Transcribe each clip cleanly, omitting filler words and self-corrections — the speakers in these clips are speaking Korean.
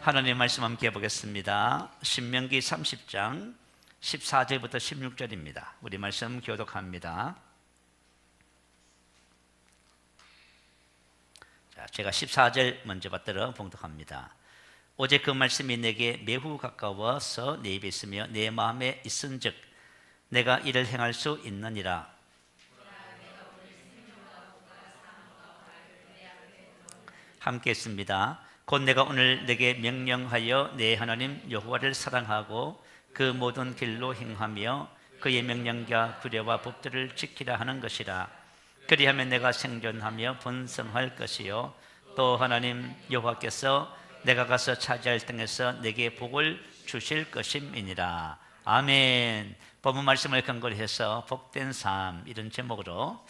하나님 말씀 함께 보겠습니다. 신명기 30장 14절부터 16절입니다. 우리 말씀 교독합니다. 제가 14절 먼저 받들어 봉독합니다. 오직 그 말씀이 내게 매우 가까워서 내 입에 있으며 내 마음에 있은즉 내가 이를 행할 수 있느니라. 함께 했습니다. 곧 내가 오늘 내게 명령하여 내 하나님 여호와를 사랑하고 그 모든 길로 행하며 그의 명령과 규례와 법들을 지키라 하는 것이라. 그리하면 내가 생존하며 번성할 것이요 또 하나님 여호와께서 내가 가서 차지할 땅에서 내게 복을 주실 것임이니라. 아멘. 본문 말씀을 근거로 해서 복된 삶, 이런 제목으로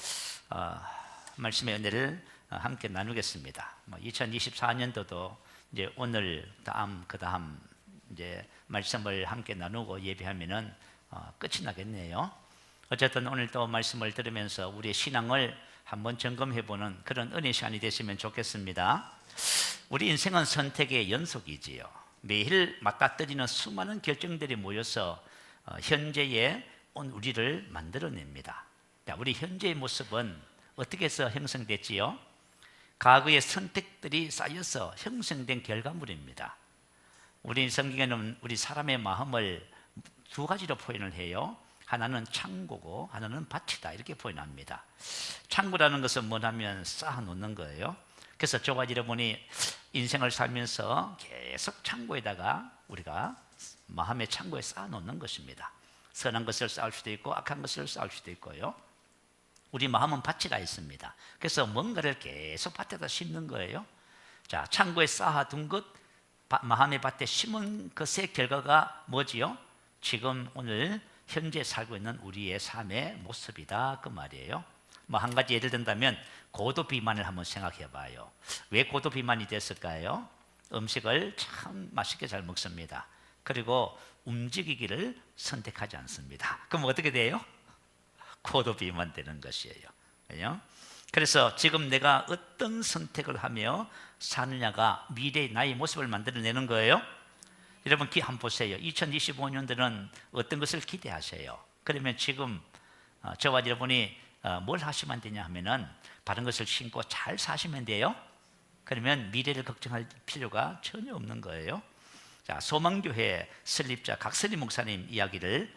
말씀의 은혜를 함께 나누겠습니다. 2024년도도 이제 오늘 다음 그 다음 이제 말씀을 함께 나누고 예배하면은 끝이 나겠네요. 어쨌든 오늘 또 말씀을 들으면서 우리의 신앙을 한번 점검해보는 그런 은혜 시간이 됐으면 좋겠습니다. 우리 인생은 선택의 연속이지요. 매일 맞닥뜨리는 수많은 결정들이 모여서 현재의 우리를 만들어냅니다. 우리 현재의 모습은 어떻게 해서 형성됐지요? 과거의 선택들이 쌓여서 형성된 결과물입니다. 우리 성경에는 우리 사람의 마음을 두 가지로 표현을 해요. 하나는 창고고 하나는 밭이다, 이렇게 표현합니다. 창고라는 것은 뭐냐면 쌓아놓는 거예요. 그래서 저와 여러분이 인생을 살면서 계속 창고에다가 우리가 마음의 창고에 쌓아놓는 것입니다. 선한 것을 쌓을 수도 있고 악한 것을 쌓을 수도 있고요. 우리 마음은 밭이라 있습니다. 그래서 뭔가를 계속 밭에다 심는 거예요. 자, 창고에 쌓아둔 것, 마음의 밭에 심은 것의 결과가 뭐지요? 지금 오늘 현재 살고 있는 우리의 삶의 모습이다, 그 말이에요. 한 가지 예를 든다면 고도 비만을 한번 생각해 봐요. 왜 고도 비만이 됐을까요? 음식을 참 맛있게 잘 먹습니다. 그리고 움직이기를 선택하지 않습니다. 그럼 어떻게 돼요? 고도 비만되는 것이에요. 그래서 지금 내가 어떤 선택을 하며 사느냐가 미래의 나의 모습을 만들어내는 거예요. 여러분 한번 보세요. 2025년도는 어떤 것을 기대하세요? 그러면 지금 저와 여러분이 뭘 하시면 되냐 하면은 바른 것을 신고 잘 사시면 돼요. 그러면 미래를 걱정할 필요가 전혀 없는 거예요. 자, 소망교회 설립자 각설이 목사님 이야기를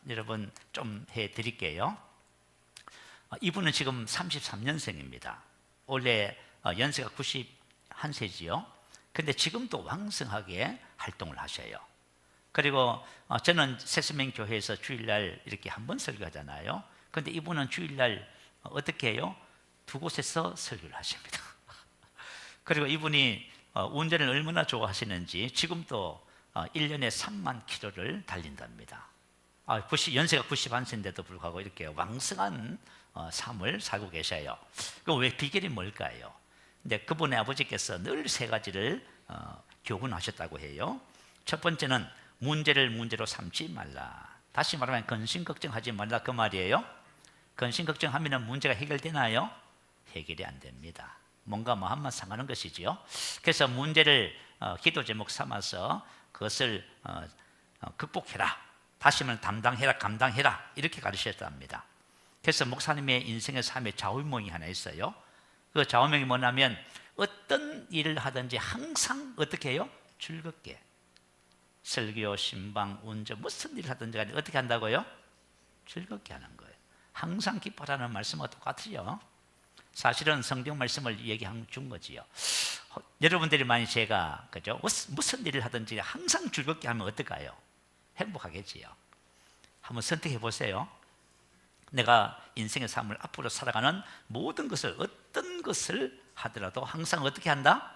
여러분 좀 해드릴게요. 이분은 지금 33년생입니다. 원래 연세가 91세지요. 근데 지금도 왕성하게 활동을 하셔요. 그리고 저는 새스맨교회에서 주일날 이렇게 한번 설교하잖아요. 근데 이분은 주일날 어떻게 해요? 두 곳에서 설교를 하십니다. 그리고 이분이 운전을 얼마나 좋아하시는지 지금도 1년에 3만 킬로를 달린답니다. 연세가 91세인데도 불구하고 이렇게 왕성한 삶을 살고 계셔요. 왜 비결이 뭘까요? 근데 그분의 아버지께서 늘 세 가지를 교훈하셨다고 해요. 첫 번째는 문제를 문제로 삼지 말라. 다시 말하면 근심 걱정하지 말라, 그 말이에요. 근심 걱정하면 문제가 해결되나요? 해결이 안 됩니다. 뭔가 마음만 상하는 것이지요. 그래서 문제를 기도 제목 삼아서 그것을 극복해라. 다시 말하면 담당해라, 감당해라, 이렇게 가르치셨답니다. 그래서 목사님의 인생의 삶의 좌우명이 하나 있어요. 그 좌우명이 뭐냐면 어떤 일을 하든지 항상 어떻게 해요? 즐겁게. 설교, 신방, 운전, 무슨 일을 하든지 간에 어떻게 한다고요? 즐겁게 하는 거예요. 항상 기뻐하라는 말씀과 똑같아요. 사실은 성경 말씀을 얘기한 준 거지요. 여러분들이 만약 제가 그죠? 무슨 일을 하든지 항상 즐겁게 하면 어떨까요? 행복하겠지요. 한번 선택해 보세요. 내가 인생의 삶을 앞으로 살아가는 모든 것을, 어떤 것을 하더라도 항상 어떻게 한다?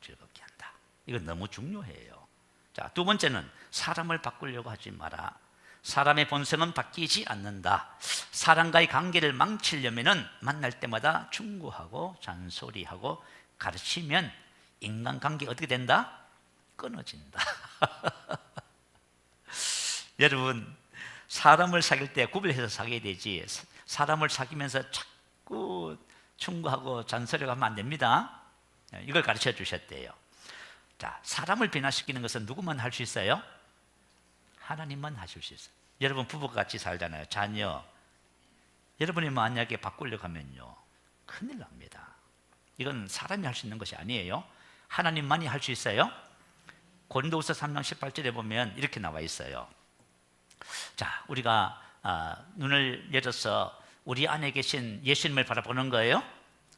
즐겁게 한다. 이건 너무 중요해요. 자, 두 번째는 사람을 바꾸려고 하지 마라. 사람의 본성은 바뀌지 않는다. 사람과의 관계를 망치려면은 만날 때마다 충고하고 잔소리하고 가르치면 인간관계가 어떻게 된다? 끊어진다. 여러분, 사람을 사귈 때 구별해서 사귀어야 되지, 사람을 사귀면서 자꾸 충고하고 잔소리하면 안 됩니다. 이걸 가르쳐 주셨대요. 자, 사람을 변화시키는 것은 누구만 할 수 있어요? 하나님만 하실 수 있어요. 여러분 부부가 같이 살잖아요. 자녀 여러분이 만약에 바꾸려고 하면요 큰일 납니다. 이건 사람이 할 수 있는 것이 아니에요. 하나님만이 할 수 있어요. 고린도후서 3장 18절에 보면 이렇게 나와 있어요. 자, 우리가 눈을 열어서 우리 안에 계신 예수님을 바라보는 거예요.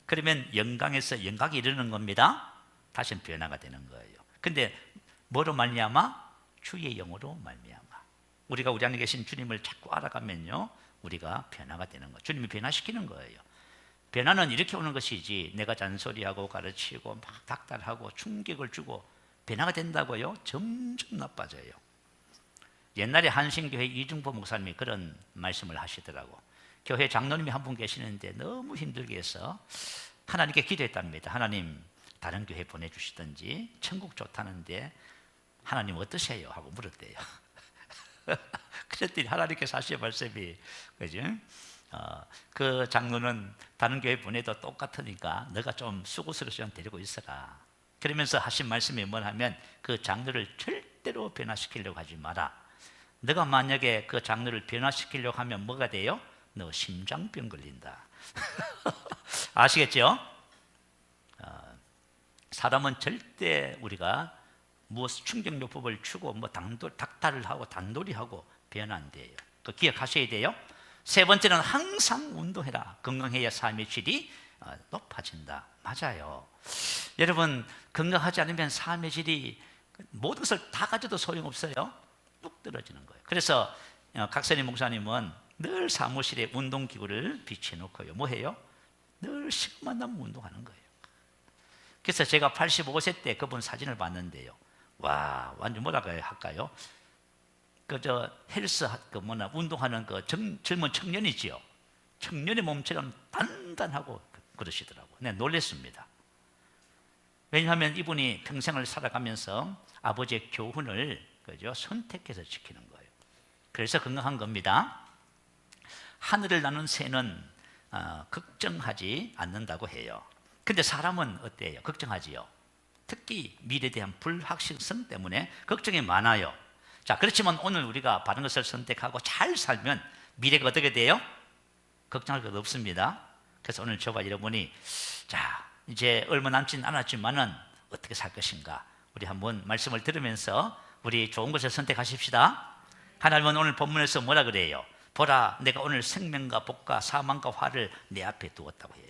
그러면 영광에서 영광이 이르는 겁니다. 다시는 변화가 되는 거예요. 근데 뭐로 말미암아? 주의 영으로 말미암아. 우리가 우리 안에 계신 주님을 자꾸 알아가면요 우리가 변화가 되는 거예요. 주님이 변화시키는 거예요. 변화는 이렇게 오는 것이지 내가 잔소리하고 가르치고 막 닥달하고 충격을 주고 변화가 된다고요? 점점 나빠져요. 옛날에 한신교회 이중보 목사님이 그런 말씀을 하시더라고. 교회 장로님이 한 분 계시는데 너무 힘들게 해서 하나님께 기도했답니다. 하나님 다른 교회 보내주시든지 천국 좋다는데 하나님 어떠세요? 하고 물었대요. 그랬더니 하나님께서 하신 말씀이 그죠? 그 장로는 다른 교회 보내도 똑같으니까 너가 좀 수고스러워 좀 데리고 있어라. 그러면서 하신 말씀이 뭐냐면 그 장로를 절대로 변화시키려고 하지 마라. 너가 만약에 그 장로를 변화시키려고 하면 뭐가 돼요? 너 심장병 걸린다. 아시겠죠? 사람은 절대 우리가 무엇 충격요법을 주고 뭐 닥달을 하고 단돌이하고 변화 안 돼요. 그 기억하셔야 돼요. 세 번째는 항상 운동해라. 건강해야 삶의 질이 높아진다. 맞아요. 여러분 건강하지 않으면 삶의 질이 모든 것을 다 가져도 소용없어요. 뚝 떨어지는 거예요. 그래서 각선희 목사님은 늘 사무실에 운동기구를 비춰놓고요. 뭐 해요? 늘 시간만 나면 운동하는 거예요. 그래서 제가 85세 때 그분 사진을 봤는데요. 와, 완전 뭐라고 할까요? 그저 헬스 운동하는 그 젊은 청년이지요. 청년의 몸처럼 단단하고 그러시더라고요. 네, 놀랐습니다. 왜냐하면 이분이 평생을 살아가면서 아버지의 교훈을 그죠? 선택해서 지키는 거예요. 그래서 건강한 겁니다. 하늘을 나는 새는 걱정하지 않는다고 해요. 근데 사람은 어때요? 걱정하지요. 특히 미래에 대한 불확실성 때문에 걱정이 많아요. 자, 그렇지만 오늘 우리가 바른 것을 선택하고 잘 살면 미래가 어떻게 돼요? 걱정할 것 없습니다. 그래서 오늘 저와 여러분이 자, 이제 얼마 남진 않았지만은 어떻게 살 것인가? 우리 한번 말씀을 들으면서 우리 좋은 것을 선택하십시다. 하나님은 오늘 본문에서 뭐라 그래요? 보라, 내가 오늘 생명과 복과 사망과 화를 내 앞에 두었다고 해요.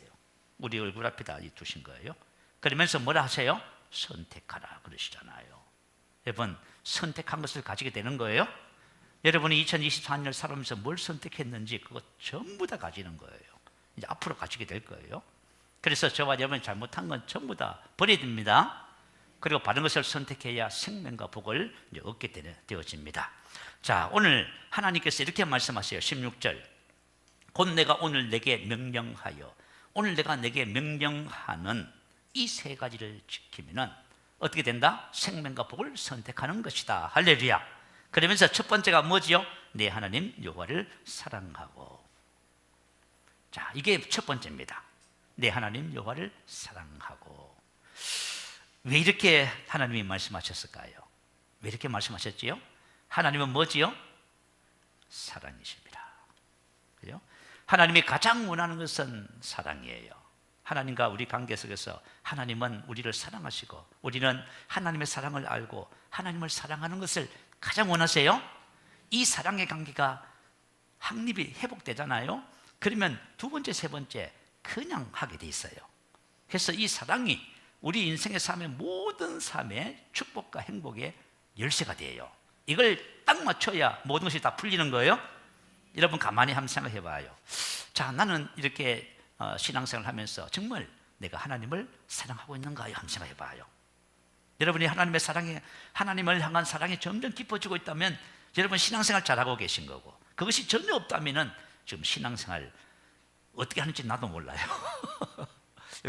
우리 얼굴 앞에다 두신 거예요. 그러면서 뭐라 하세요? 선택하라 그러시잖아요. 여러분 선택한 것을 가지게 되는 거예요. 여러분이 2024년을 살아오면서 뭘 선택했는지 그거 전부 다 가지는 거예요. 이제 앞으로 가지게 될 거예요. 그래서 저와 여러분이 잘못한 건 전부 다 버려야 됩니다. 그리고 바른 것을 선택해야 생명과 복을 얻게 되어집니다. 자, 오늘 하나님께서 이렇게 말씀하세요. 16절 곧 내가 오늘 내게 명령하여 오늘 내가 내게 명령하는 이 세 가지를 지키면 어떻게 된다? 생명과 복을 선택하는 것이다. 할렐루야. 그러면서 첫 번째가 뭐지요? 내 하나님 여호와를 사랑하고. 자, 이게 첫 번째입니다. 내 하나님 여호와를 사랑하고. 왜 이렇게 하나님이 말씀하셨을까요? 왜 이렇게 말씀하셨지요? 하나님은 뭐지요? 사랑이십니다. 그죠? 하나님이 가장 원하는 것은 사랑이에요. 하나님과 우리 관계 속에서 하나님은 우리를 사랑하시고 우리는 하나님의 사랑을 알고 하나님을 사랑하는 것을 가장 원하세요. 이 사랑의 관계가 확립이 회복되잖아요. 그러면 두 번째, 세 번째 그냥 하게 돼 있어요. 그래서 이 사랑이 우리 인생의 삶의 모든 삶의 축복과 행복의 열쇠가 돼요. 이걸 딱 맞춰야 모든 것이 다 풀리는 거예요. 여러분 가만히 한번 생각해 봐요. 자, 나는 이렇게 신앙생활을 하면서 정말 내가 하나님을 사랑하고 있는가요? 한번 생각해 봐요. 여러분이 하나님의 사랑에, 하나님을 향한 사랑이 점점 깊어지고 있다면 여러분 신앙생활 잘하고 계신 거고, 그것이 전혀 없다면 지금 신앙생활 어떻게 하는지 나도 몰라요.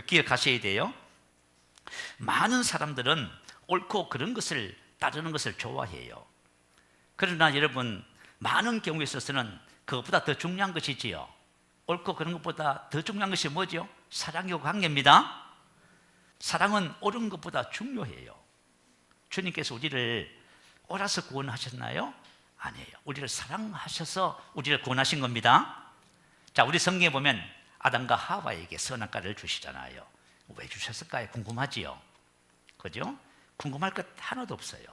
기억하셔야 돼요. 많은 사람들은 옳고 그런 것을 따르는 것을 좋아해요. 그러나 여러분 많은 경우에 있어서는 그것보다 더 중요한 것이지요. 옳고 그런 것보다 더 중요한 것이 뭐죠? 사랑이고 관계입니다. 사랑은 옳은 것보다 중요해요. 주님께서 우리를 옳아서 구원하셨나요? 아니에요. 우리를 사랑하셔서 우리를 구원하신 겁니다. 자, 우리 성경에 보면 아담과 하와에게 선악과를 주시잖아요. 왜 주셨을까요? 궁금하지요? 그죠? 궁금할 것 하나도 없어요.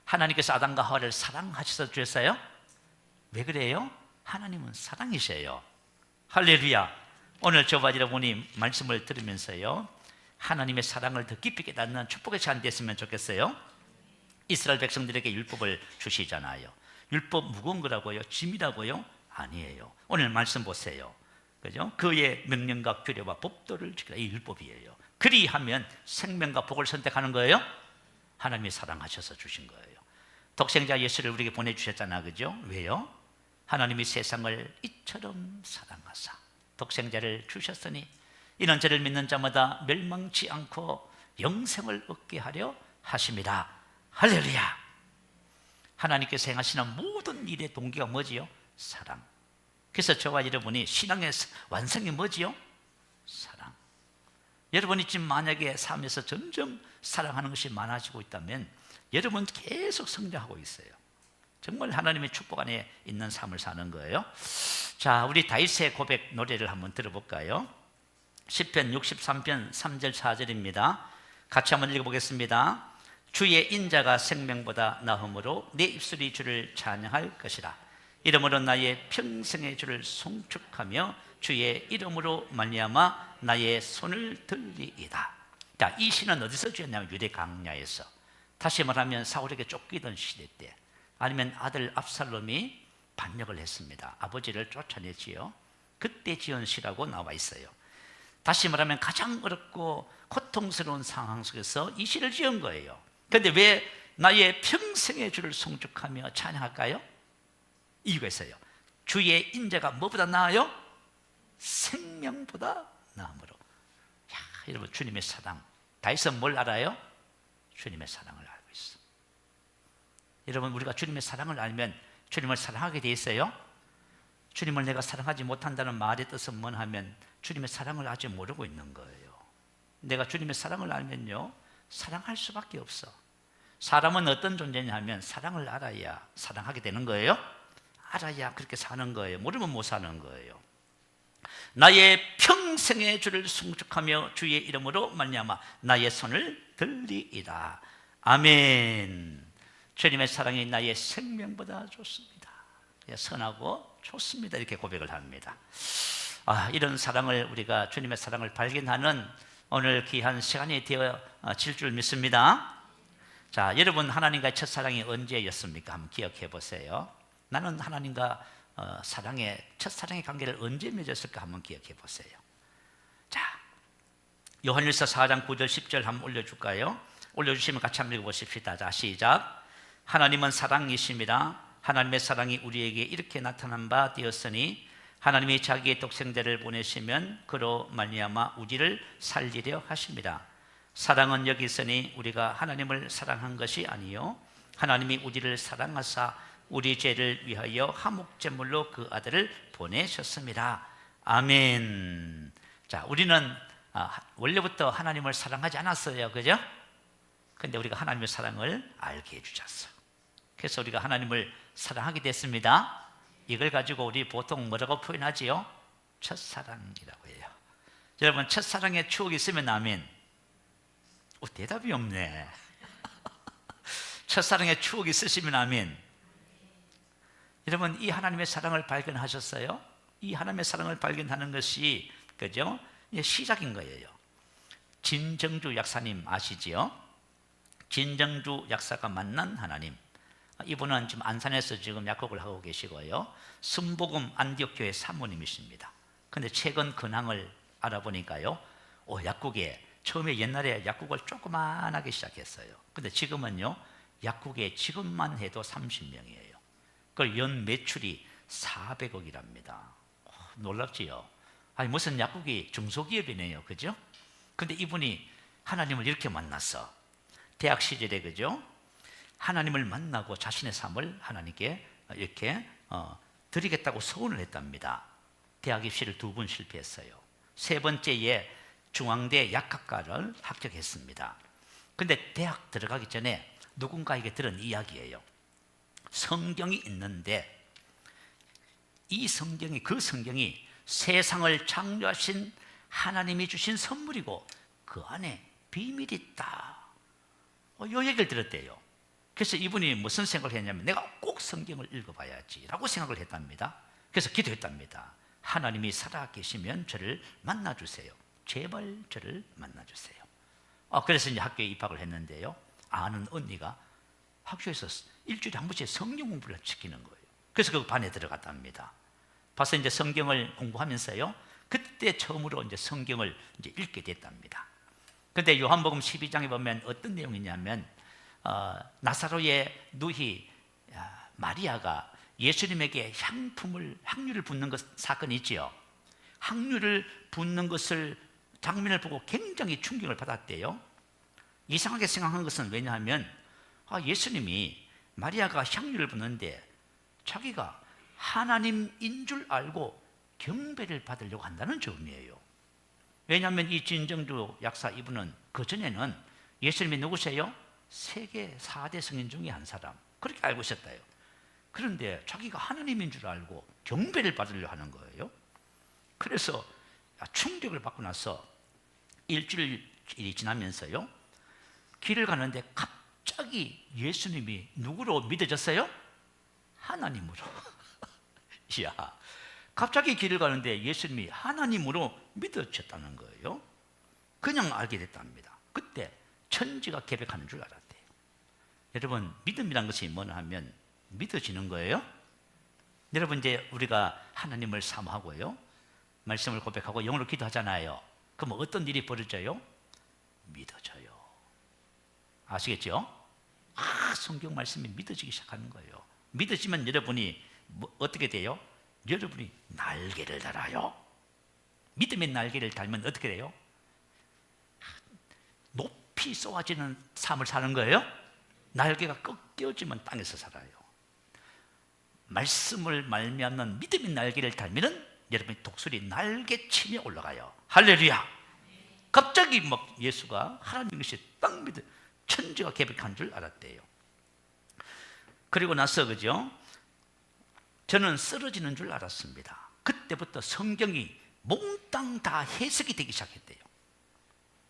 하나님께서 아담과 하와를 사랑하셔서 주셨어요? 왜 그래요? 하나님은 사랑이셔요. 할렐루야. 오늘 저와 여러분이 말씀을 들으면서요, 하나님의 사랑을 더 깊이 깨닫는 축복의 시간 됐으면 좋겠어요. 이스라엘 백성들에게 율법을 주시잖아요. 율법 무거운 거라고요? 짐이라고요? 아니에요. 오늘 말씀 보세요. 그죠? 그의 명령과 규례와 법도를 지키라. 이 율법이에요. 그리하면 생명과 복을 선택하는 거예요. 하나님이 사랑하셔서 주신 거예요. 독생자 예수를 우리에게 보내주셨잖아, 그죠? 왜요? 하나님이 세상을 이처럼 사랑하사 독생자를 주셨으니 이는 저를 믿는 자마다 멸망치 않고 영생을 얻게 하려 하심이라. 할렐루야. 하나님께서 행하시는 모든 일의 동기가 뭐지요? 사랑. 그래서 저와 여러분이 신앙의 완성이 뭐지요? 사랑. 여러분이 지금 만약에 삶에서 점점 사랑하는 것이 많아지고 있다면 여러분 계속 성장하고 있어요. 정말 하나님의 축복 안에 있는 삶을 사는 거예요. 자, 우리 다윗의 고백 노래를 한번 들어볼까요? 시편 63편 3절 4절입니다. 같이 한번 읽어보겠습니다. 주의 인자가 생명보다 나음으로 내 입술이 주를 찬양할 것이라. 이름으로 나의 평생의 주를 송축하며 주의 이름으로 말미암아 나의 손을 들리이다. 자, 이 시는 어디서 지었냐면 유대 광야에서, 다시 말하면 사울에게 쫓기던 시대 때, 아니면 아들 압살롬이 반역을 했습니다. 아버지를 쫓아냈지요. 그때 지은 시라고 나와 있어요. 다시 말하면 가장 어렵고 고통스러운 상황 속에서 이 시를 지은 거예요. 그런데 왜 나의 평생의 주를 송축하며 찬양할까요? 이유가 있어요. 주의 인자가 뭐보다 나아요? 생명보다 나음으로. 야, 여러분, 주님의 사랑. 다윗은 뭘 알아요? 주님의 사랑을 알고 있어. 여러분, 우리가 주님의 사랑을 알면 주님을 사랑하게 돼 있어요. 주님을 내가 사랑하지 못한다는 말의 뜻은 뭔 하면 주님의 사랑을 아직 모르고 있는 거예요. 내가 주님의 사랑을 알면요, 사랑할 수밖에 없어. 사람은 어떤 존재냐 하면 사랑을 알아야 사랑하게 되는 거예요. 알아야 그렇게 사는 거예요. 모르면 못 사는 거예요. 나의 평생의 주를 송축하며 주의 이름으로 말미암아 나의 손을 들리이다. 아멘. 주님의 사랑이 나의 생명보다 좋습니다. 선하고 좋습니다. 이렇게 고백을 합니다. 이런 사랑을, 우리가 주님의 사랑을 발견하는 오늘 귀한 시간이 되어질 줄 믿습니다. 자, 여러분, 하나님과의 첫사랑이 언제였습니까? 한번 기억해 보세요. 나는 하나님과 첫사랑의 관계를 언제 맺었을까? 한번 기억해 보세요. 자, 요한일서 4장 9절 10절 한번 올려줄까요? 올려주시면 같이 한번 읽어보십시다. 자, 시작. 하나님은 사랑이십니다. 하나님의 사랑이 우리에게 이렇게 나타난 바 되었으니 하나님이 자기의 독생자를 보내시면 그로 말미암아 우리를 살리려 하십니다. 사랑은 여기 있으니 우리가 하나님을 사랑한 것이 아니요 하나님이 우리를 사랑하사 우리 죄를 위하여 화목제물로 그 아들을 보내셨습니다. 아멘. 자, 우리는 원래부터 하나님을 사랑하지 않았어요, 그죠? 근데 우리가 하나님의 사랑을 알게 해주셨어. 그래서 우리가 하나님을 사랑하게 됐습니다. 이걸 가지고 우리 보통 뭐라고 표현하지요? 첫사랑이라고 해요. 여러분, 첫사랑의 추억이 있으면 아멘. 대답이 없네. 첫사랑의 추억이 있으시면 아멘. 여러분, 이 하나님의 사랑을 발견하셨어요? 이 하나님의 사랑을 발견하는 것이, 그죠? 시작인 거예요. 진정주 약사님 아시지요? 진정주 약사가 만난 하나님. 이분은 지금 안산에서 지금 약국을 하고 계시고요. 순복음 안디옥교회 사모님이십니다. 근데 최근 근황을 알아보니까요, 약국에 처음에 옛날에 약국을 조그만하게 시작했어요. 근데 지금은요, 약국에 직원만 해도 30명이에요. 그 연 매출이 400억이랍니다. 놀랍지요? 아니, 무슨 약국이 중소기업이네요, 그죠? 근데 이분이 하나님을 이렇게 만났어. 대학 시절에, 그죠? 하나님을 만나고 자신의 삶을 하나님께 이렇게 드리겠다고 소원을 했답니다. 대학 입시를 2번 실패했어요. 세 번째에 중앙대 약학과를 합격했습니다. 근데 대학 들어가기 전에 누군가에게 들은 이야기예요. 성경이 있는데 이 성경이, 그 성경이 세상을 창조하신 하나님이 주신 선물이고 그 안에 비밀이 있다. 이 얘기를 들었대요. 그래서 이분이 무슨 생각을 했냐면 내가 꼭 성경을 읽어봐야지 라고 생각을 했답니다. 그래서 기도했답니다. 하나님이 살아계시면 저를 만나주세요. 제발 저를 만나주세요. 그래서 이제 학교에 입학을 했는데요, 아는 언니가 학교에서 일주일에 한 번씩 성경 공부를 시키는 거예요. 그래서 그 반에 들어갔답니다. 봐서 이제 성경을 공부하면서요, 그때 처음으로 이제 성경을 이제 읽게 됐답니다. 근데 요한복음 12장에 보면 어떤 내용이냐면 나사로의 누이 마리아가 예수님에게 향유를 붓는 사건이 있지요. 향유를 붓는 것을 장면을 보고 굉장히 충격을 받았대요. 이상하게 생각한 것은 왜냐하면 예수님이 마리아가 향유를 붓는데 자기가 하나님인 줄 알고 경배를 받으려고 한다는 점이에요. 왜냐하면 이 진정주 약사 이분은 그전에는 예수님이 누구세요? 세계 4대 성인 중에 한 사람, 그렇게 알고 있었대요. 그런데 자기가 하나님인 줄 알고 경배를 받으려고 하는 거예요. 그래서 충격을 받고 나서 일주일이 지나면서요, 길을 가는데 갑자기 예수님이 누구로 믿어졌어요? 하나님으로. 이야, 갑자기 길을 가는데 예수님이 하나님으로 믿어졌다는 거예요. 그냥 알게 됐답니다. 그때 천지가 계획하는 줄 알았대요. 여러분, 믿음이란 것이 뭐냐 하면 믿어지는 거예요. 여러분, 이제 우리가 하나님을 사모하고요, 말씀을 고백하고 영으로 기도하잖아요. 그럼 어떤 일이 벌어져요? 믿어져요. 아시겠죠? 성경 말씀이 믿어지기 시작하는 거예요. 믿어지면 여러분이 어떻게 돼요? 여러분이 날개를 달아요. 믿음의 날개를 달면 어떻게 돼요? 높이 쏘아지는 삶을 사는 거예요. 날개가 꺾여지면 땅에서 살아요. 말씀을 말미암는 믿음의 날개를 달면은 여러분이 독수리 날개치며 올라가요. 할렐루야. 갑자기 막 예수가 하나님이시 딱 믿어 천지가 계획한 줄 알았대요. 그리고 나서 그죠, 저는 쓰러지는 줄 알았습니다. 그때부터 성경이 몽땅 다 해석이 되기 시작했대요.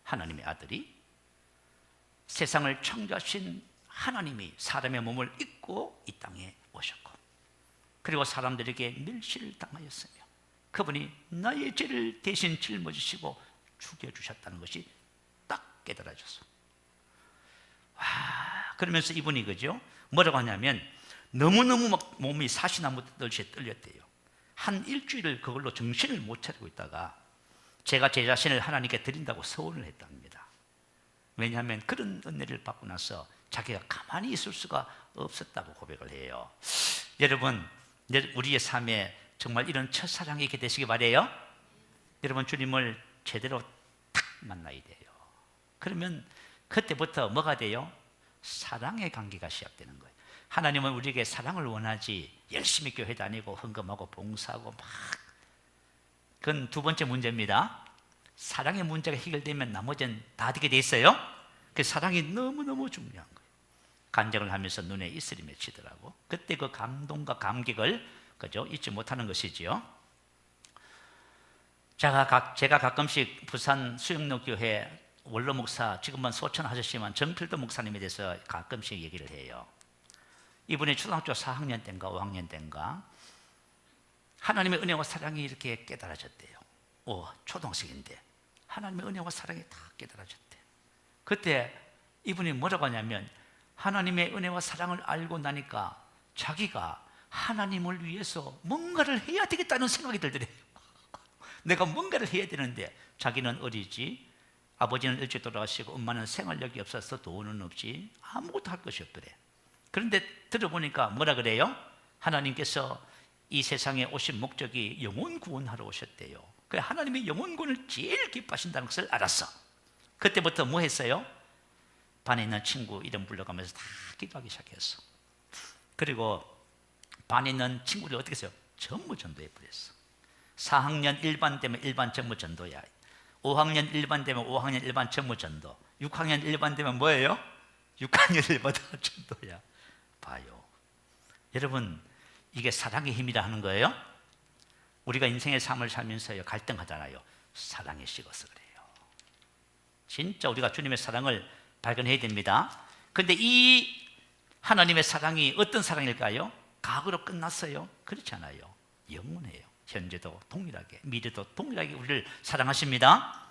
하나님의 아들이, 세상을 창조하신 하나님이 사람의 몸을 입고 이 땅에 오셨고, 그리고 사람들에게 멸시를 당하였으며 그분이 나의 죄를 대신 짊어지시고 죽여주셨다는 것이 딱 깨달아졌어. 그러면서 이분이 그죠, 뭐라고 하냐면 너무너무 막 몸이 사시나무 떨듯이 떨렸대요. 한 일주일을 그걸로 정신을 못 차리고 있다가 제가 제 자신을 하나님께 드린다고 서원을 했답니다. 왜냐하면 그런 은혜를 받고 나서 자기가 가만히 있을 수가 없었다고 고백을 해요. 여러분, 우리의 삶에 정말 이런 첫사랑이 있게 되시기 바라요. 여러분, 주님을 제대로 딱 만나야 돼요. 그러면 그때부터 뭐가 돼요? 사랑의 관계가 시작되는 거예요. 하나님은 우리에게 사랑을 원하지 열심히 교회 다니고 헌금하고 봉사하고 막, 그건 두 번째 문제입니다. 사랑의 문제가 해결되면 나머지는 다 되게 돼 있어요. 그 사랑이 너무너무 중요한 거예요. 간증을 하면서 눈에 이슬이 맺히더라고. 그때 그 감동과 감격을 그죠, 잊지 못하는 것이지요. 제가 가끔씩 부산 수영로 교회 원로 목사, 지금은 소천하셨지만 정필도 목사님에 대해서 가끔씩 얘기를 해요. 이분이 초등학교 4학년 때인가 5학년 때인가 하나님의 은혜와 사랑이 이렇게 깨달아졌대요. 초등학생인데 하나님의 은혜와 사랑이 다 깨달아졌대. 그때 이분이 뭐라고 하냐면 하나님의 은혜와 사랑을 알고 나니까 자기가 하나님을 위해서 뭔가를 해야 되겠다는 생각이 들더래요. 내가 뭔가를 해야 되는데, 자기는 어리지, 아버지는 일찍 돌아가시고 엄마는 생활력이 없어서 돈은 없지, 아무것도 할 것이 없더래. 그런데 들어보니까 뭐라 그래요? 하나님께서 이 세상에 오신 목적이 영혼 구원하러 오셨대요. 그래, 하나님의 영혼 구원을 제일 기뻐하신다는 것을 알았어. 그때부터 뭐 했어요? 반에 있는 친구 이름 불러가면서 다 기도하기 시작했어. 그리고 반에 있는 친구들 어떻게 했어요? 전부 전도해 버렸어. 4학년 일반 되면 일반 전무 전도야. 5학년 일반 되면 5학년 일반 전무 전도. 6학년 일반 되면 뭐예요? 육간열보다 전도야. 봐요. 여러분, 이게 사랑의 힘이라 하는 거예요. 우리가 인생의 삶을 살면서요 갈등하잖아요. 사랑에 식어서 그래요. 진짜 우리가 주님의 사랑을 발견해야 됩니다. 그런데 이 하나님의 사랑이 어떤 사랑일까요? 과거로 끝났어요? 그렇지 않아요. 영원해요. 현재도 동일하게, 미래도 동일하게 우리를 사랑하십니다.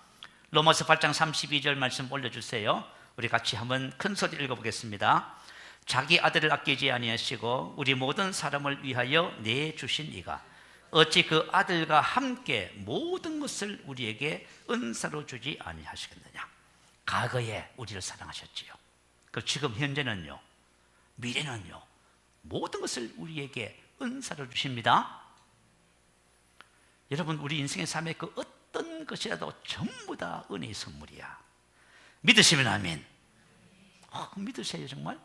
로마서 8장 32절 말씀 올려주세요. 우리 같이 한번 큰 소리 읽어보겠습니다. 자기 아들을 아끼지 아니하시고 우리 모든 사람을 위하여 내주신 이가 어찌 그 아들과 함께 모든 것을 우리에게 은사로 주지 아니하시겠느냐. 과거에 우리를 사랑하셨지요. 그 지금 현재는요, 미래는요, 모든 것을 우리에게 은사로 주십니다. 여러분, 우리 인생의 삶에 그 어떤 것이라도 전부 다 은혜의 선물이야. 믿으시면 아멘. 믿으세요 정말?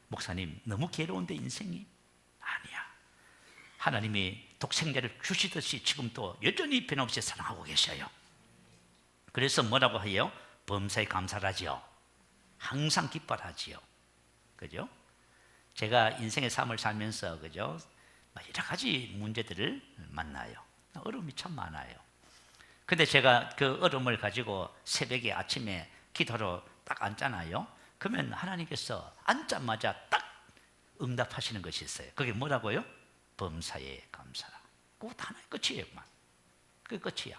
목사님, 너무 괴로운데 인생이? 아니야. 하나님이 독생자를 주시듯이 지금도 여전히 변함없이 사랑하고 계셔요. 그래서 뭐라고 해요? 범사에 감사하지요. 항상 기뻐하지요. 그죠? 제가 인생의 삶을 살면서 그죠? 여러 가지 문제들을 만나요. 어려움이 참 많아요. 근데 제가 그 어려움을 가지고 새벽에 아침에 기도로 딱 앉잖아요. 그러면 하나님께서 앉자마자 딱 응답하시는 것이 있어요. 그게 뭐라고요? 범사에 감사라. 그거 하나의 끝이에요. 그게 끝이야.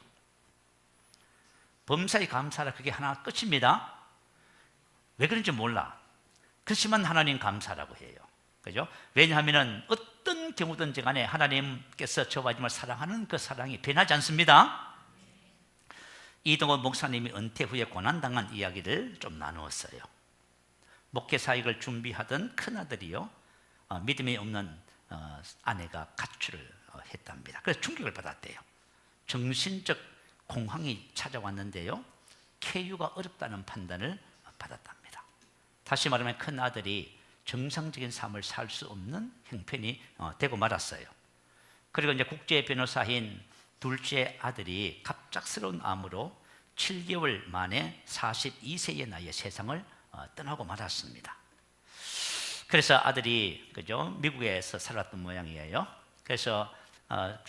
범사에 감사라. 그게 하나 끝입니다. 왜 그런지 몰라. 그렇지만 하나님 감사라고 해요. 그죠? 왜냐하면 어떤 경우든지 간에 하나님께서 저와 정말 사랑하는 그 사랑이 변하지 않습니다. 이동원 목사님이 은퇴 후에 고난당한 이야기를 좀 나누었어요. 목회 사역을 준비하던 큰아들이요, 믿음이 없는 아내가 가출을 했답니다. 그래서 충격을 받았대요. 정신적 공황이 찾아왔는데요, 쾌유가 어렵다는 판단을 받았답니다. 다시 말하면 큰아들이 정상적인 삶을 살 수 없는 형편이 되고 말았어요. 그리고 이제 국제 변호사인 둘째 아들이 갑작스러운 암으로 7개월 만에 42세의 나이에 세상을 떠나고 말았습니다. 그래서 아들이 그죠, 미국에서 살았던 모양이에요. 그래서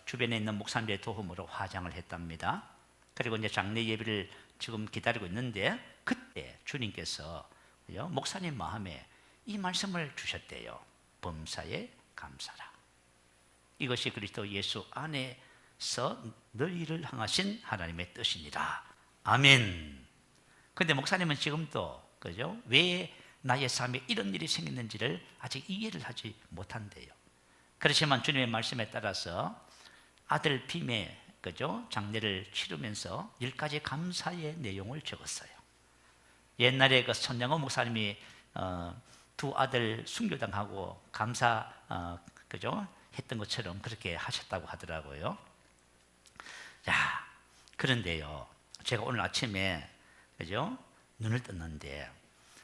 주변에 있는 목사님의 도움으로 화장을 했답니다. 그리고 이제 장례 예배를 지금 기다리고 있는데 그때 주님께서 그죠, 목사님 마음에 이 말씀을 주셨대요. 범사에 감사라. 이것이 그리스도 예수 안에서 너희를 향하신 하나님의 뜻이니라. 아멘. 그런데 목사님은 지금도 그죠, 왜 나의 삶에 이런 일이 생겼는지를 아직 이해를 하지 못한대요. 그렇지만 주님의 말씀에 따라서 아들 빔의 그죠, 장례를 치르면서 10가지 감사의 내용을 적었어요. 옛날에 그 손양호 목사님이 두 아들 순교당하고 감사 그죠, 했던 것처럼 그렇게 하셨다고 하더라고요. 자, 그런데요, 제가 오늘 아침에 그죠, 눈을 떴는데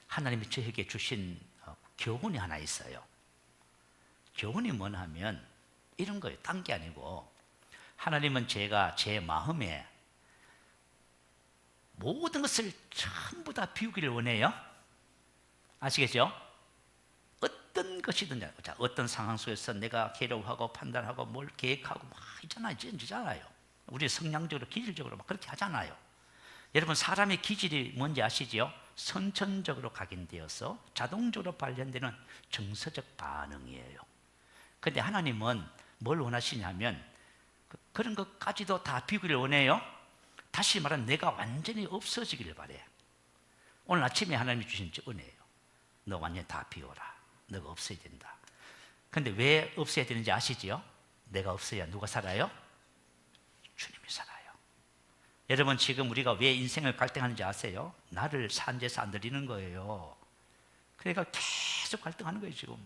하나님이 저에게 주신 교훈이 하나 있어요. 교훈이 뭐냐 하면 이런 거예요. 딴 게 아니고, 하나님은 제가 제 마음에 모든 것을 전부 다 비우기를 원해요. 아시겠죠? 어떤 것이든, 어떤 상황 속에서 내가 괴로워하고 판단하고 뭘 계획하고 막 있잖아요. 우리 성향적으로 기질적으로 막 그렇게 하잖아요. 여러분, 사람의 기질이 뭔지 아시죠? 선천적으로 각인되어서 자동적으로 발현되는 정서적 반응이에요. 그런데 하나님은 뭘 원하시냐면 그런 것까지도 다 비우기를 원해요. 다시 말하면 내가 완전히 없어지기를 바래. 오늘 아침에 하나님이 주신 은혜예요. 너 완전히 다 비워라. 너가 없어야 된다. 그런데 왜 없어야 되는지 아시죠? 내가 없어야 누가 살아요? 주님이 살아요. 여러분, 지금 우리가 왜 인생을 갈등하는지 아세요? 나를 산재에서 안 들리는 거예요. 그러니까 계속 갈등하는 거예요 지금.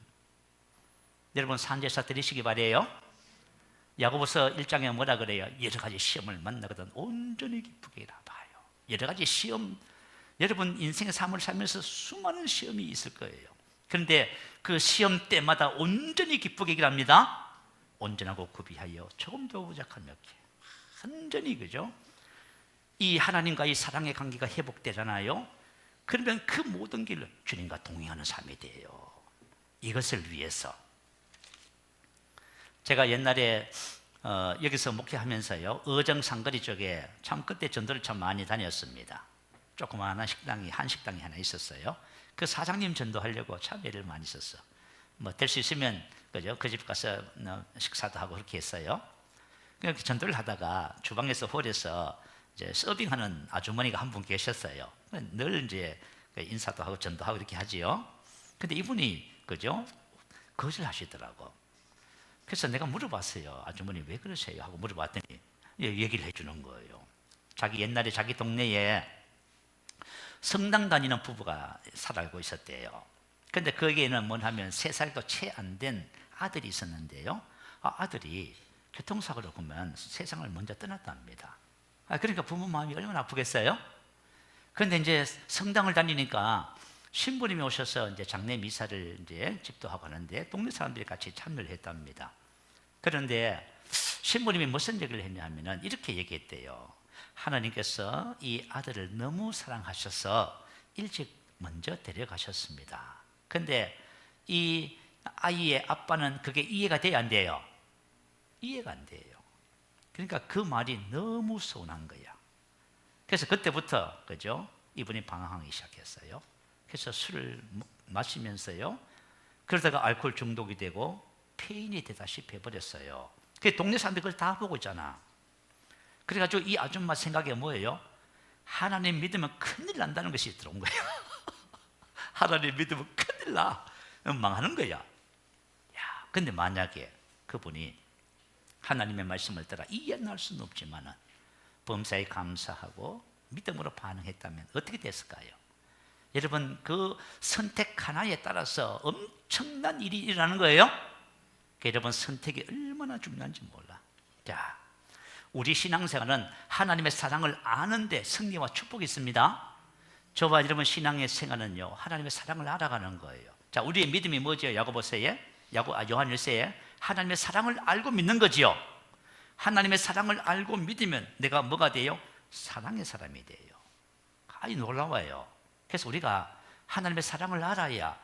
여러분, 산재에서 들리시기 바래요. 야고보서 1장에 뭐라 그래요? 여러 가지 시험을 만나거든 온전히 기쁘게 봐요. 여러 가지 시험, 여러분 인생의 삶을 살면서 수많은 시험이 있을 거예요. 그런데 그 시험 때마다 온전히 기쁘게 일합니다. 온전하고 구비하여 조금도 부족한 몇 개. 완전히, 그죠? 이 하나님과의 사랑의 관계가 회복되잖아요. 그러면 그 모든 길을 주님과 동행하는 삶이 돼요. 이것을 위해서 제가 옛날에 여기서 목회하면서요, 의정 상거리 쪽에 참 그때 전도를 참 많이 다녔습니다. 조그마한 식당이, 한식당이 하나 있었어요. 그 사장님 전도하려고 참 애를 많이 썼어. 뭐 될 수 있으면 그죠, 그 집 가서 식사도 하고 그렇게 했어요. 그렇게 전도를 하다가 주방에서 홀에서 이제 서빙하는 아주머니가 한 분 계셨어요. 늘 이제 인사도 하고 전도하고 이렇게 하지요. 근데 이분이 그죠, 거절하시더라고. 그래서 내가 물어봤어요. 아주머니 왜 그러세요? 하고 물어봤더니 얘기를 해주는 거예요. 자기 옛날에 자기 동네에 성당 다니는 부부가 살고 있었대요. 근데 거기에는 뭐 하면 3살도 채 안 된 아들이 있었는데요. 아들이 교통사고로 보면 세상을 먼저 떠났답니다. 그러니까 부모 마음이 얼마나 아프겠어요? 그런데 이제 성당을 다니니까 신부님이 오셔서 이제 장례 미사를 이제 집도하고 하는데 동네 사람들이 같이 참여를 했답니다. 그런데 신부님이 무슨 얘기를 했냐면은 이렇게 얘기했대요. 하나님께서 이 아들을 너무 사랑하셔서 일찍 먼저 데려가셨습니다. 근데 이 아이의 아빠는 그게 이해가 돼야 안 돼요? 이해가 안 돼요. 그러니까 그 말이 너무 서운한 거야. 그래서 그때부터 그죠, 이분이 방황하기 시작했어요. 그래서 술을 마시면서요, 그러다가 알코올 중독이 되고 폐인이 되다시피 해버렸어요. 그 동네 사람들이 그걸 다 보고 있잖아. 그래가지고 이 아줌마 생각이 뭐예요? 하나님 믿으면 큰일 난다는 것이 들어온 거예요. 하나님 믿으면 큰일 나, 망하는 거야. 야, 근데 만약에 그분이 하나님의 말씀을 따라 이해할 수는 없지만은 범사에 감사하고 믿음으로 반응했다면 어떻게 됐을까요? 여러분, 그 선택 하나에 따라서 엄청난 일이 일어나는 거예요. 여러분, 선택이 얼마나 중요한지 몰라. 자, 우리 신앙생활은 하나님의 사랑을 아는데 승리와 축복이 있습니다. 저와 여러분 신앙의 생활은요, 하나님의 사랑을 알아가는 거예요. 자, 우리의 믿음이 뭐죠? 야고보서에, 요한일서에 하나님의 사랑을 알고 믿는 거지요. 하나님의 사랑을 알고 믿으면 내가 뭐가 돼요? 사랑의 사람이 돼요. 아주 놀라워요. 그래서 우리가 하나님의 사랑을 알아야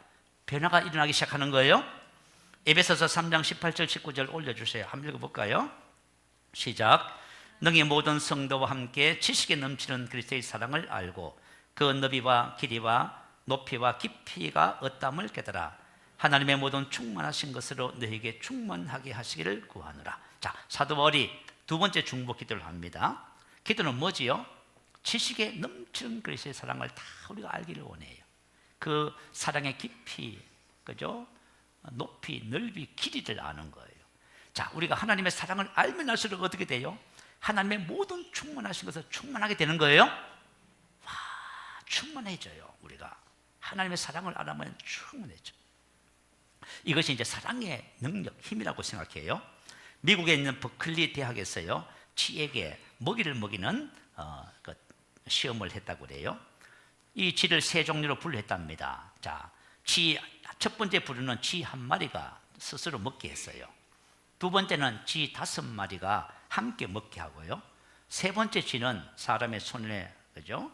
변화가 일어나기 시작하는 거예요. 에베소서 3장 18절 19절 올려주세요. 한번 읽어볼까요? 시작. 너희 모든 성도와 함께 지식에 넘치는 그리스도의 사랑을 알고 그 너비와 길이와 높이와 깊이가 어떠함을 깨달아 하나님의 모든 충만하신 것으로 너희에게 충만하게 하시기를 구하노라. 자, 사도 바울이 두 번째 중보 기도를 합니다. 기도는 뭐지요? 지식에 넘치는 그리스도의 사랑을 다 우리가 알기를 원해요. 그 사랑의 깊이, 그죠? 높이, 넓이, 길이를 아는 거예요. 자, 우리가 하나님의 사랑을 알면 알수록 어떻게 돼요? 하나님의 모든 충만하신 것을 충만하게 되는 거예요. 와, 충만해져요. 우리가 하나님의 사랑을 알아면 충만해져. 이것이 이제 사랑의 능력, 힘이라고 생각해요. 미국에 있는 버클리 대학에서요, 쥐에게 먹이를 먹이는 그 시험을 했다고 그래요. 이 쥐를 3종류로 분류했답니다. 자, 첫 번째 부류는 쥐 1마리가 스스로 먹게 했어요. 두 번째는 쥐 5마리가 함께 먹게 하고요. 세 번째 쥐는 사람의 손에 그죠?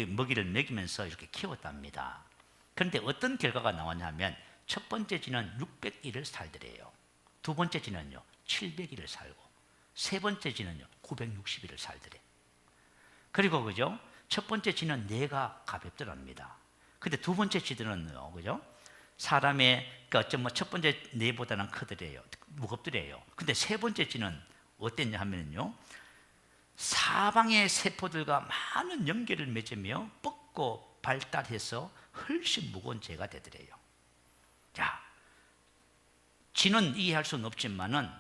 먹이를 먹이면서 이렇게 키웠답니다. 그런데 어떤 결과가 나왔냐면 첫 번째 쥐는 600일을 살더래요. 두 번째 쥐는요 700일을 살고 세 번째 쥐는요 960일을 살더래. 그리고 그죠? 첫 번째 쥐는 뇌가 가볍더랍니다. 근데 두 번째 쥐들은요, 그죠? 사람의 첫 번째 뇌보다는 크더래요, 무겁더래요. 근데 세 번째 쥐는 어땠냐 하면요, 사방의 세포들과 많은 연결을 맺으며 뻗고 발달해서 훨씬 무거운 죄가 되더래요. 자, 쥐는 이해할 수는 없지만은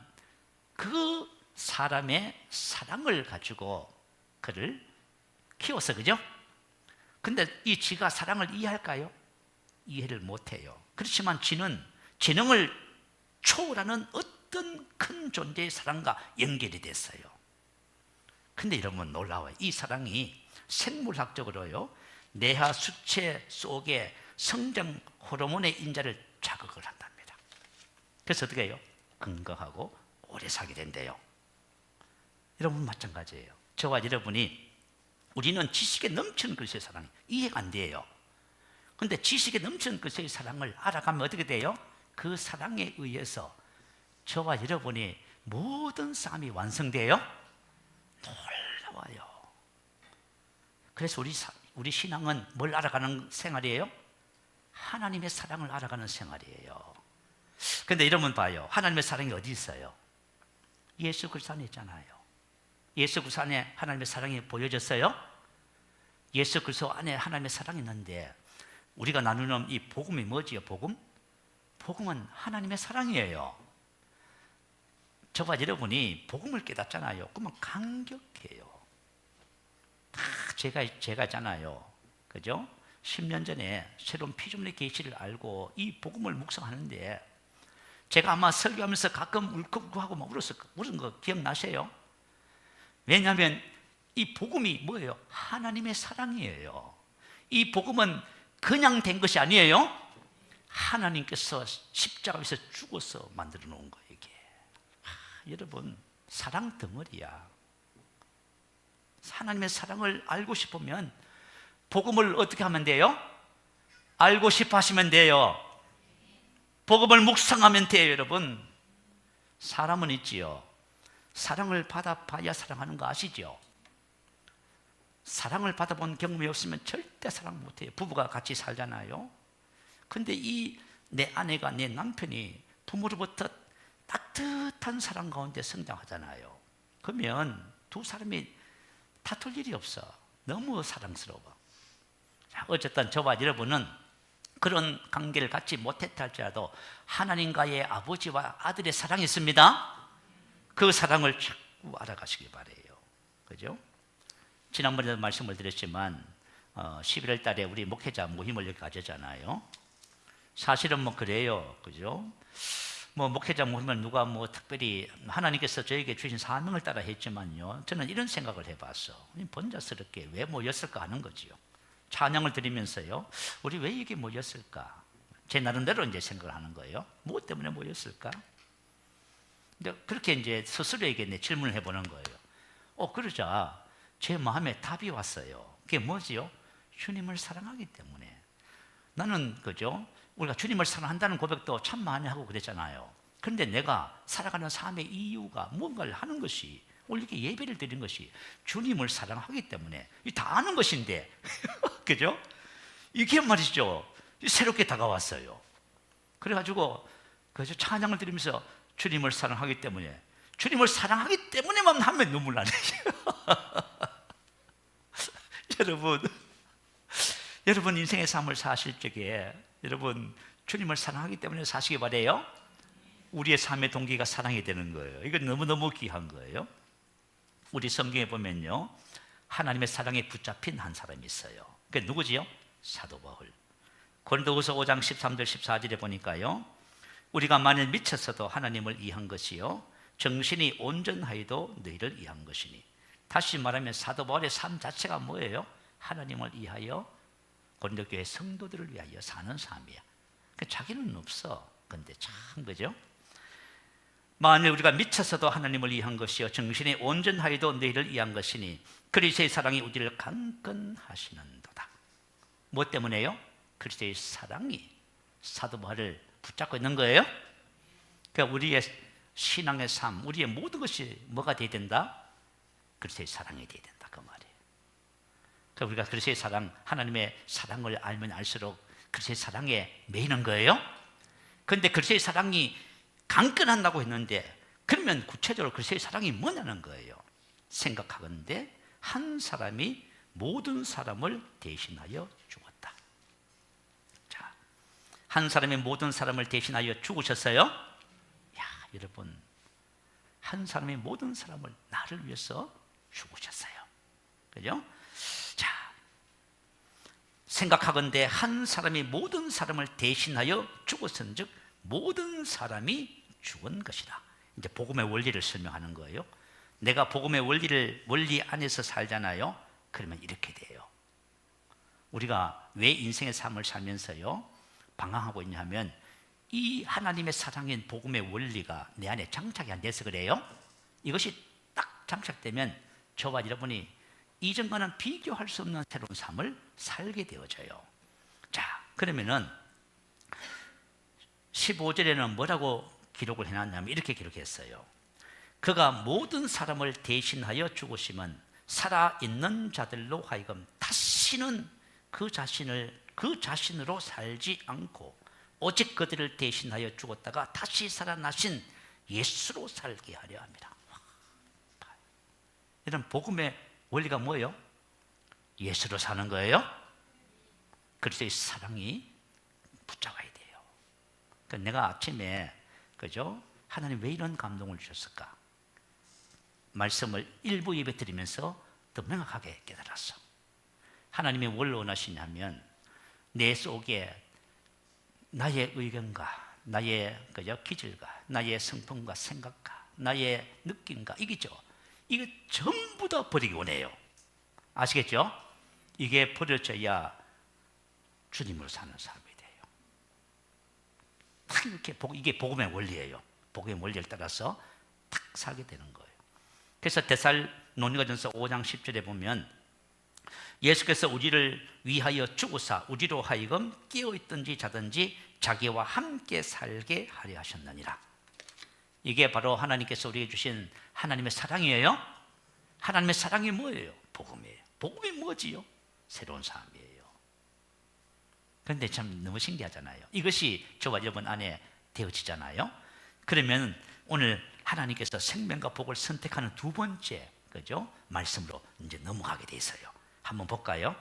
그 사람의 사랑을 가지고 그를 키워서, 그죠? 근데 이 쥐가 사랑을 이해할까요? 이해를 못해요. 그렇지만 쥐는 지능을 초월하는 어떤 큰 존재의 사랑과 연결이 됐어요. 근데 여러분 놀라워요. 이 사랑이 생물학적으로요, 뇌하 수체 속에 성장 호르몬의 인자를 자극을 한답니다. 그래서 어떻게 해요? 건강하고 오래 살게 된대요. 여러분 마찬가지예요. 저와 여러분이 우리는 지식에 넘치는 그리스도의 사랑이 이해가 안 돼요. 그런데 지식에 넘치는 그리스도의 사랑을 알아가면 어떻게 돼요? 그 사랑에 의해서 저와 여러분의 모든 삶이 완성돼요. 놀라워요. 그래서 우리 신앙은 뭘 알아가는 생활이에요? 하나님의 사랑을 알아가는 생활이에요. 그런데 여러분 봐요. 하나님의 사랑이 어디 있어요? 예수 그리스도 안에 있잖아요. 예수 그리스도 안에 하나님의 사랑이 보여졌어요? 예수 그리스도 안에 하나님의 사랑이 있는데 우리가 나누는 이 복음이 뭐지요? 복음? 복음은 하나님의 사랑이에요. 저와 여러분이 복음을 깨닫잖아요. 그러면 감격해요. 다 제가 있잖아요. 그죠? 10년 전에 새로운 피조물의 계시를 알고 이 복음을 묵상하는데 제가 아마 설교하면서 가끔 울컥하고 막 울은 거 기억나세요? 왜냐하면 이 복음이 뭐예요? 하나님의 사랑이에요. 이 복음은 그냥 된 것이 아니에요. 하나님께서 십자가에서 죽어서 만들어 놓은 거예요. 이게 여러분 사랑 덩어리야. 하나님의 사랑을 알고 싶으면 복음을 어떻게 하면 돼요? 알고 싶어 하시면 돼요. 복음을 묵상하면 돼요. 여러분 사람은 있지요. 사랑을 받아봐야 사랑하는 거 아시죠? 사랑을 받아본 경험이 없으면 절대 사랑 못해요. 부부가 같이 살잖아요. 근데 내 아내가 내 남편이 부모로부터 따뜻한 사랑 가운데 성장하잖아요. 그러면 두 사람이 다툴 일이 없어. 너무 사랑스러워. 자, 어쨌든 저와 여러분은 그런 관계를 갖지 못했다 할지라도 하나님과의 아버지와 아들의 사랑이 있습니다. 그 사랑을 자꾸 알아가시기 바라요. 그죠? 지난번에도 말씀을 드렸지만 11월 달에 우리 목회자 모임을 여기 가졌잖아요. 사실은 뭐 그래요. 그죠? 뭐 목회자 모임을 누가 뭐 특별히 하나님께서 저에게 주신 사명을 따라 했지만요. 저는 이런 생각을 해봤어. 번잡스럽게 왜 모였을까 하는 거지요. 찬양을 드리면서요. 우리 왜 여기 모였을까? 제 나름대로 이제 생각을 하는 거예요. 무엇 때문에 모였을까? 근데 그렇게 이제 스스로에게 질문을 해보는 거예요. 그러자 제 마음에 답이 왔어요. 그게 뭐지요? 주님을 사랑하기 때문에. 나는 그죠? 우리가 주님을 사랑한다는 고백도 참 많이 하고 그랬잖아요. 그런데 내가 살아가는 삶의 이유가 무언가를 하는 것이 오늘 이렇게 예배를 드린 것이 주님을 사랑하기 때문에 다 아는 것인데 그죠? 이게 말이죠. 새롭게 다가왔어요. 그래가지고 그래서 찬양을 드리면서 주님을 사랑하기 때문에만 하면 눈물 나네요. 여러분 인생의 삶을 사실 적에 여러분 주님을 사랑하기 때문에 사시기 바래요. 우리의 삶의 동기가 사랑이 되는 거예요. 이건 너무너무 귀한 거예요. 우리 성경에 보면요, 하나님의 사랑에 붙잡힌 한 사람이 있어요. 그게 누구지요? 사도 바울. 고린도후서 5장 13절 14절에 보니까요, 우리가 만일 미쳤어도 하나님을 이해한 것이요 정신이 온전하여도 너희를 이해한 것이니. 다시 말하면 사도 바울의 삶 자체가 뭐예요? 하나님을 이해하여 고린도 교회 성도들을 위하여 사는 삶이야. 자기는 없어. 근데 참 그죠? 만일 우리가 미쳐서도 하나님을 이해한 것이요 정신이 온전하여도 너희를 이해한 것이니 그리스도의 사랑이 우리를 강건하시는도다. 뭐 때문에요? 그리스도의 사랑이 사도 바울을 붙잡고 있는 거예요. 그러니까 우리의 신앙의 삶, 우리의 모든 것이 뭐가 돼야 된다? 그리스도의 사랑이 돼야 된다 그 말이에요. 그러니까 우리가 그리스도의 사랑, 하나님의 사랑을 알면 알수록 그리스도의 사랑에 매이는 거예요. 그런데 그리스도의 사랑이 강건한다고 했는데 그러면 구체적으로 그리스도의 사랑이 뭐냐는 거예요. 생각하건대 한 사람이 모든 사람을 대신하여 죽었다. 자, 한 사람이 모든 사람을 대신하여 죽으셨어요. 야, 여러분, 한 사람이 모든 사람을 나를 위해서 죽으셨어요. 그죠? 자, 생각하건대 한 사람이 모든 사람을 대신하여 죽었은즉 모든 사람이 죽은 것이다. 이제 복음의 원리를 설명하는 거예요. 내가 복음의 원리 안에서 살잖아요. 그러면 이렇게 돼요. 우리가 왜 인생의 삶을 살면서요 방황하고 있냐면 이 하나님의 사랑인 복음의 원리가 내 안에 장착이 안 돼서 그래요. 이것이 딱 장착되면 저와 여러분이 이전과는 비교할 수 없는 새로운 삶을 살게 되어져요. 자, 그러면은 15절에는 뭐라고 기록을 해놨냐면 이렇게 기록했어요. 그가 모든 사람을 대신하여 죽으심은 살아있는 자들로 하여금 다시는 그 자신으로 살지 않고 오직 그들을 대신하여 죽었다가 다시 살아나신 예수로 살게 하려 합니다. 이런 복음의 원리가 뭐예요? 예수로 사는 거예요. 그리스도의 사랑이 붙잡아야 돼요. 그러니까 내가 아침에 그죠? 하나님 왜 이런 감동을 주셨을까? 말씀을 일부 예배 드리면서 더 명확하게 깨달았어. 하나님이 뭘 원하시냐면 내 속에 나의 의견과 나의 그죠? 기질과 나의 성품과 생각과 나의 느낌과 이게죠. 이거 전부 다 버리기 원해요. 아시겠죠? 이게 버려져야 주님으로 사는 삶이 돼요. 딱 이렇게 이게 복음의 원리예요. 복음의 원리를 따라서 딱 살게 되는 거예요. 그래서 데살로니가전서 5장 10절에 보면 예수께서 우리를 위하여 죽으사 우리로 하여금 깨어있든지 자든지 자기와 함께 살게 하려 하셨느니라. 이게 바로 하나님께서 우리에게 주신 하나님의 사랑이에요. 하나님의 사랑이 뭐예요? 복음이에요. 복음이 뭐지요? 새로운 삶이에요. 그런데 참 너무 신기하잖아요. 이것이 저와 여러분 안에 되어지잖아요. 그러면 오늘 하나님께서 생명과 복을 선택하는 두 번째 그죠? 말씀으로 이제 넘어가게 돼 있어요. 한번 볼까요?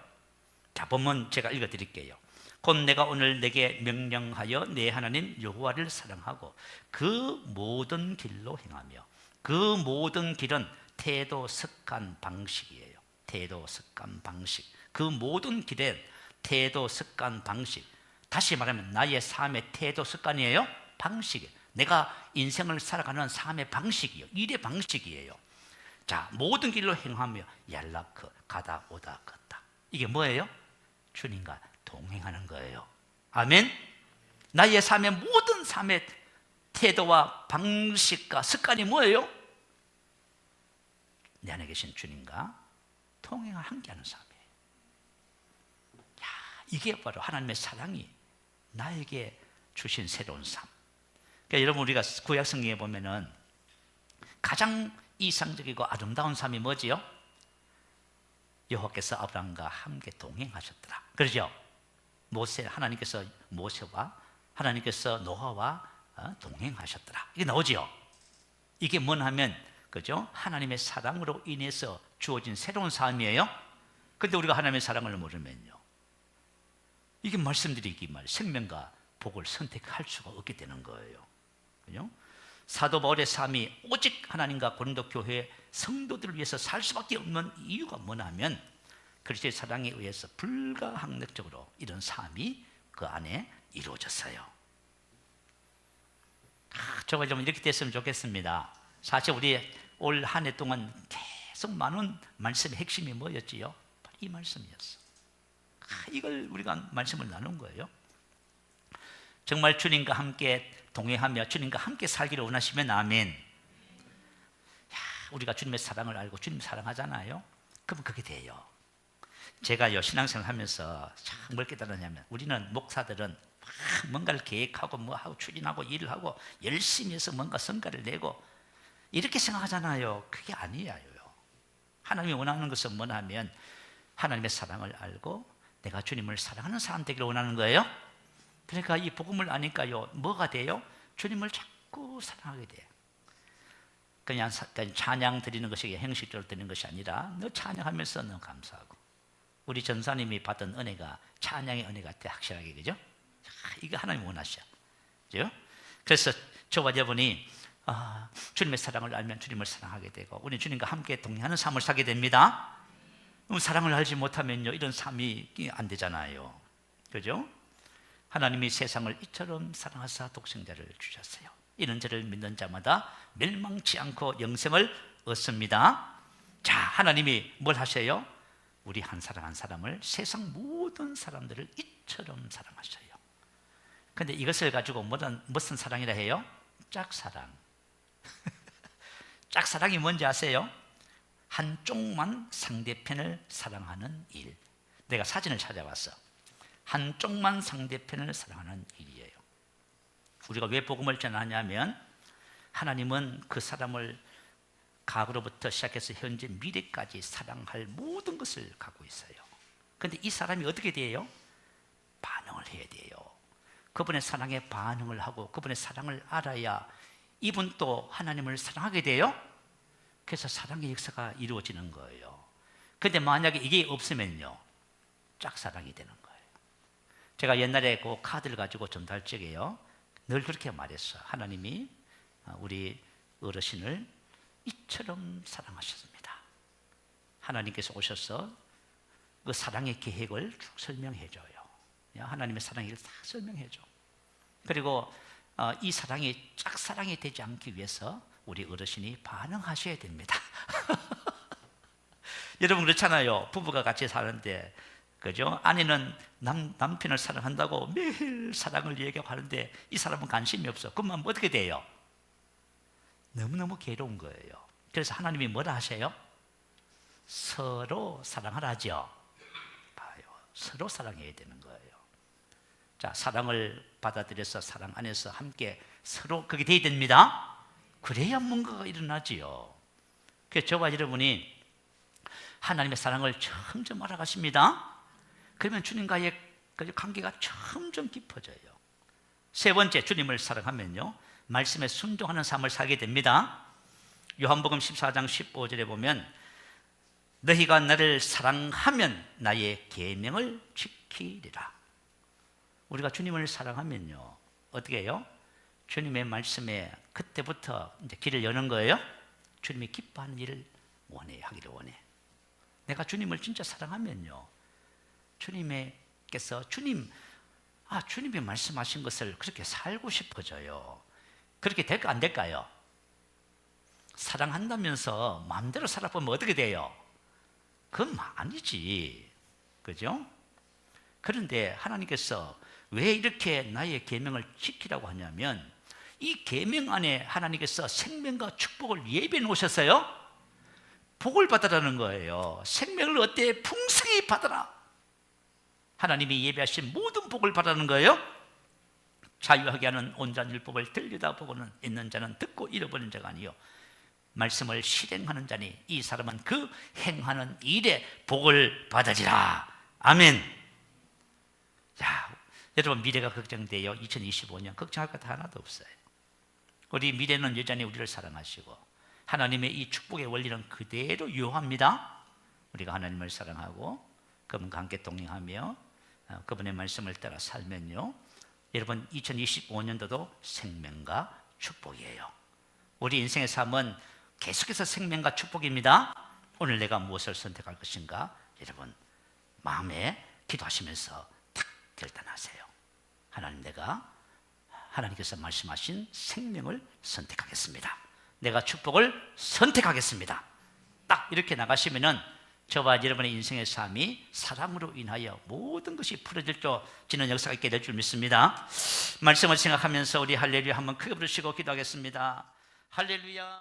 자, 본문 제가 읽어드릴게요. 곧 내가 오늘 내게 명령하여 내 하나님 여호와를 사랑하고 그 모든 길로 행하며 그 모든 길은 태도 습관 방식이에요. 태도 습관 방식. 그 모든 길엔 태도 습관 방식. 다시 말하면 나의 삶의 태도 습관이에요. 방식이에요. 내가 인생을 살아가는 삶의 방식이에요. 일의 방식이에요. 자, 모든 길로 행하며 얄라크 가다 오다 걷다. 이게 뭐예요? 주님과 동행하는 거예요. 아멘. 나의 삶의 모든 삶의 태도와 방식과 습관이 뭐예요? 내 안에 계신 주님과 동행을 함께하는 삶이에요. 야, 이게 바로 하나님의 사랑이 나에게 주신 새로운 삶. 그러니까 여러분 우리가 구약 성경에 보면은 가장 이상적이고 아름다운 삶이 뭐지요? 여호와께서 아브라함과 함께 동행하셨더라. 그렇죠? 하나님께서 모세와 하나님께서 노아와 동행하셨더라. 이게 나오지요. 이게 뭐냐면 그죠? 하나님의 사랑으로 인해서 주어진 새로운 삶이에요. 근데 우리가 하나님의 사랑을 모르면요, 이게 말씀드리기 말 생명과 복을 선택할 수가 없게 되는 거예요. 그죠? 사도 바울의 삶이 오직 하나님과 고린도 교회 성도들을 위해서 살 수밖에 없는 이유가 뭐냐면 그리스도의 사랑에 의해서 불가항력적으로 이런 삶이 그 안에 이루어졌어요. 저가 좀 이렇게 됐으면 좋겠습니다. 사실 우리 올 한 해 동안 계속 많은 말씀의 핵심이 뭐였지요? 이 말씀이었어. 이걸 우리가 말씀을 나눈 거예요. 정말 주님과 함께 동행하며 주님과 함께 살기를 원하시면 아멘. 우리가 주님의 사랑을 알고 주님 사랑하잖아요. 그럼 그게 돼요. 제가요 신앙생활 하면서 참 뭘 깨달았냐면 우리는 목사들은 뭔가를 계획하고 뭐하고 추진하고 일을 하고 열심히 해서 뭔가 성과를 내고 이렇게 생각하잖아요. 그게 아니에요. 하나님이 원하는 것은 뭐냐면 하나님의 사랑을 알고 내가 주님을 사랑하는 사람 되기를 원하는 거예요. 그러니까 이 복음을 아니까요 뭐가 돼요? 주님을 자꾸 사랑하게 돼요. 그냥 찬양 드리는 것이 형식적으로 드리는 것이 아니라 너 찬양하면서 너 감사하고 우리 전사님이 받은 은혜가 찬양의 은혜 같아 확실하게. 그죠? 이거 하나님 원하셔. 그죠? 그래서 저와 여러분이 주님의 사랑을 알면 주님을 사랑하게 되고 우리 주님과 함께 동행하는 삶을 살게 됩니다. 사랑을 알지 못하면요 이런 삶이 안 되잖아요. 그죠? 하나님이 세상을 이처럼 사랑하사 독생자를 주셨어요. 이런 자를 믿는 자마다 멸망치 않고 영생을 얻습니다. 자, 하나님이 뭘 하셔요? 우리 한 사람 한 사람을 세상 모든 사람들을 이처럼 사랑하셔요. 근데 이것을 가지고 무슨 사랑이라 해요? 짝사랑. 짝사랑이 뭔지 아세요? 한쪽만 상대편을 사랑하는 일. 내가 사진을 찾아봤어. 한쪽만 상대편을 사랑하는 일이에요. 우리가 왜 복음을 전하냐면 하나님은 그 사람을 과거로부터 시작해서 현재 미래까지 사랑할 모든 것을 갖고 있어요. 그런데 이 사람이 어떻게 돼요? 반응을 해야 돼요. 그분의 사랑에 반응을 하고 그분의 사랑을 알아야 이분도 하나님을 사랑하게 돼요. 그래서 사랑의 역사가 이루어지는 거예요. 그런데 만약에 이게 없으면요, 짝사랑이 되는 거예요. 제가 옛날에 그 카드를 가지고 전달 적에요, 늘 그렇게 말했어요. 하나님이 우리 어르신을 이처럼 사랑하셨습니다. 하나님께서 오셔서 그 사랑의 계획을 쭉 설명해 줘요. 하나님의 사랑을 다 설명해 줘. 그리고 이 사랑이 짝사랑이 되지 않기 위해서 우리 어르신이 반응하셔야 됩니다. 여러분 그렇잖아요. 부부가 같이 사는데, 그죠? 아내는 남편을 사랑한다고 매일 사랑을 얘기하는데 이 사람은 관심이 없어. 그러면 어떻게 돼요? 너무너무 괴로운 거예요. 그래서 하나님이 뭐라 하세요? 서로 사랑하라죠. 봐요. 서로 사랑해야 되는 거예요. 자, 사랑을 받아들여서 사랑 안에서 함께 서로 그게 돼야 됩니다. 그래야 뭔가가 일어나지요. 그래서 저와 여러분이 하나님의 사랑을 점점 알아가십니다. 그러면 주님과의 관계가 점점 깊어져요. 세 번째, 주님을 사랑하면요, 말씀에 순종하는 삶을 살게 됩니다. 요한복음 14장 15절에 보면 너희가 나를 사랑하면 나의 계명을 지키리라. 우리가 주님을 사랑하면요, 어떻게 해요? 주님의 말씀에 그때부터 이제 길을 여는 거예요. 주님이 기뻐하는 일을 하기를 원해. 내가 주님을 진짜 사랑하면요, 주님께서 주님이 말씀하신 것을 그렇게 살고 싶어져요. 그렇게 될까 안 될까요? 사랑한다면서 마음대로 살아보면 어떻게 돼요? 그건 아니지, 그죠? 그런데 하나님께서 왜 이렇게 나의 계명을 지키라고 하냐면 이 계명 안에 하나님께서 생명과 축복을 예비해 놓으셨어요. 복을 받으라는 거예요. 생명을 어때? 풍성히 받아라. 하나님이 예비하신 모든 복을 받으라는 거예요. 자유하게 하는 온전율법을 들리다 보고는 있는 자는 듣고 잃어버린 자가 아니요 말씀을 실행하는 자니 이 사람은 그 행하는 일에 복을 받으리라. 아멘. 자, 여러분 미래가 걱정돼요. 2025년 걱정할 것 하나도 없어요. 우리 미래는 여전히 우리를 사랑하시고 하나님의 이 축복의 원리는 그대로 유효합니다. 우리가 하나님을 사랑하고 그분과 함께 동행하며 그분의 말씀을 따라 살면요, 여러분 2025년도도 생명과 축복이에요. 우리 인생의 삶은 계속해서 생명과 축복입니다. 오늘 내가 무엇을 선택할 것인가? 여러분 마음에 기도하시면서 탁 결단하세요. 하나님께서 말씀하신 생명을 선택하겠습니다. 내가 축복을 선택하겠습니다. 딱 이렇게 나가시면은 저와 여러분의 인생의 삶이 사랑으로 인하여 모든 것이 풀어지는 역사가 있게 될 줄 믿습니다. 말씀을 생각하면서 우리 할렐루야 한번 크게 부르시고 기도하겠습니다. 할렐루야.